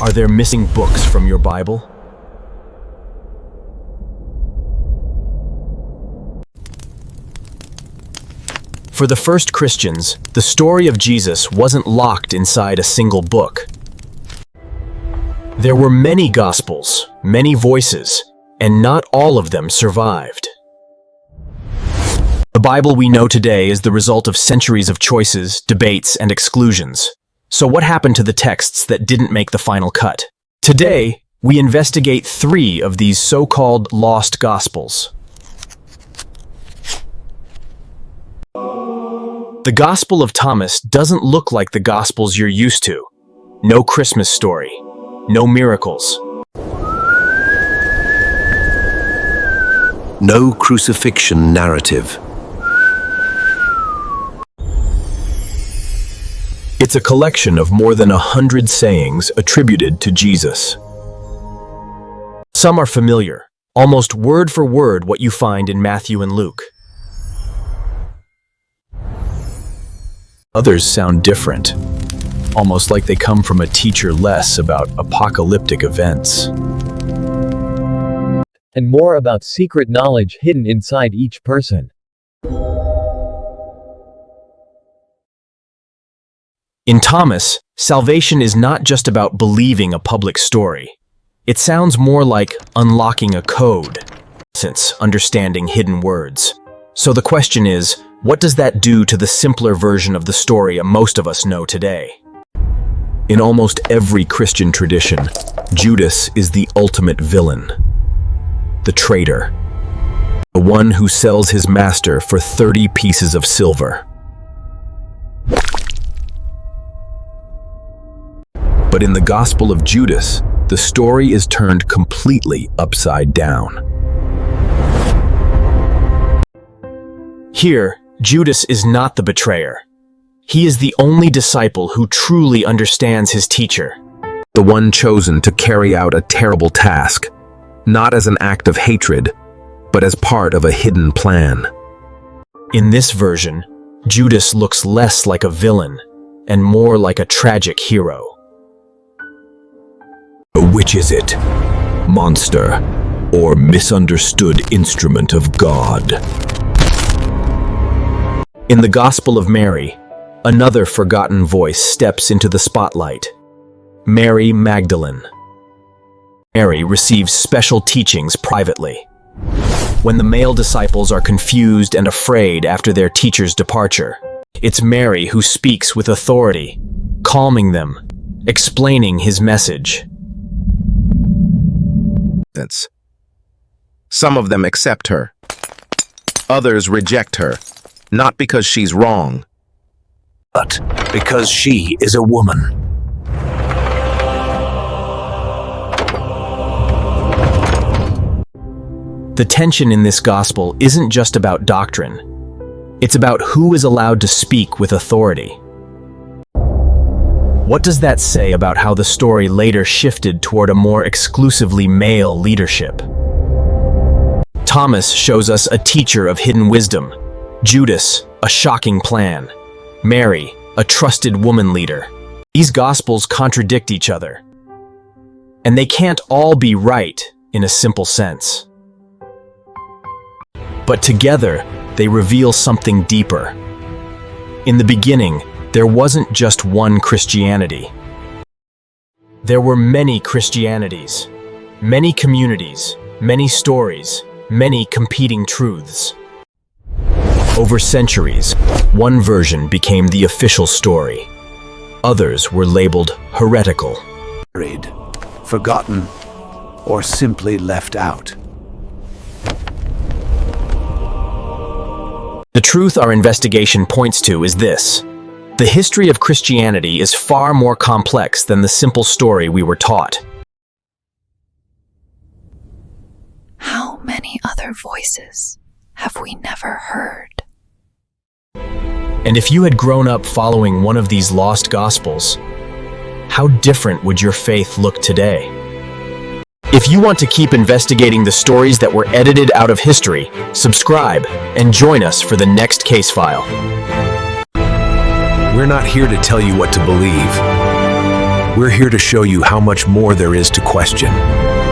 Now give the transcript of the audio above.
Are there missing books from your Bible? For the first Christians, the story of Jesus wasn't locked inside a single book. There were many Gospels, many voices, and not all of them survived. The Bible we know today is the result of centuries of choices, debates, and exclusions. So what happened to the texts that didn't make the final cut? Today, we investigate 3 of these so-called lost Gospels. The Gospel of Thomas doesn't look like the Gospels you're used to. No Christmas story, no miracles. No crucifixion narrative. It's a collection of more than 100 sayings attributed to Jesus. Some are familiar, almost word for word what you find in Matthew and Luke. Others sound different, almost like they come from a teacher less about apocalyptic events. And more about secret knowledge hidden inside each person. In Thomas, salvation is not just about believing a public story. It sounds more like unlocking a code, since understanding hidden words. So the question is, what does that do to the simpler version of the story most of us know today? In almost every Christian tradition, Judas is the ultimate villain, the traitor, the one who sells his master for 30 pieces of silver. But in the Gospel of Judas, the story is turned completely upside down. Here, Judas is not the betrayer. He is the only disciple who truly understands his teacher. The one chosen to carry out a terrible task, not as an act of hatred, but as part of a hidden plan. In this version, Judas looks less like a villain and more like a tragic hero. Which is it? Monster or misunderstood instrument of God? In the Gospel of Mary, another forgotten voice steps into the spotlight. Mary Magdalene. Mary receives special teachings privately. When the male disciples are confused and afraid after their teacher's departure, it's Mary who speaks with authority, calming them, explaining his message. Some of them accept her. Others reject her, not because she's wrong, but because she is a woman. The tension in this gospel isn't just about doctrine. It's about who is allowed to speak with authority. What does that say about how the story later shifted toward a more exclusively male leadership? Thomas shows us a teacher of hidden wisdom, Judas, a shocking plan, Mary, a trusted woman leader. These gospels contradict each other, and they can't all be right in a simple sense. But together, they reveal something deeper. In the beginning, there wasn't just one Christianity. There were many Christianities, many communities, many stories, many competing truths. Over centuries, one version became the official story. Others were labeled heretical. Buried, forgotten, or simply left out. The truth our investigation points to is this. The history of Christianity is far more complex than the simple story we were taught. How many other voices have we never heard? And if you had grown up following one of these lost gospels, how different would your faith look today? If you want to keep investigating the stories that were edited out of history, subscribe and join us for the next case file. We're not here to tell you what to believe. We're here to show you how much more there is to question.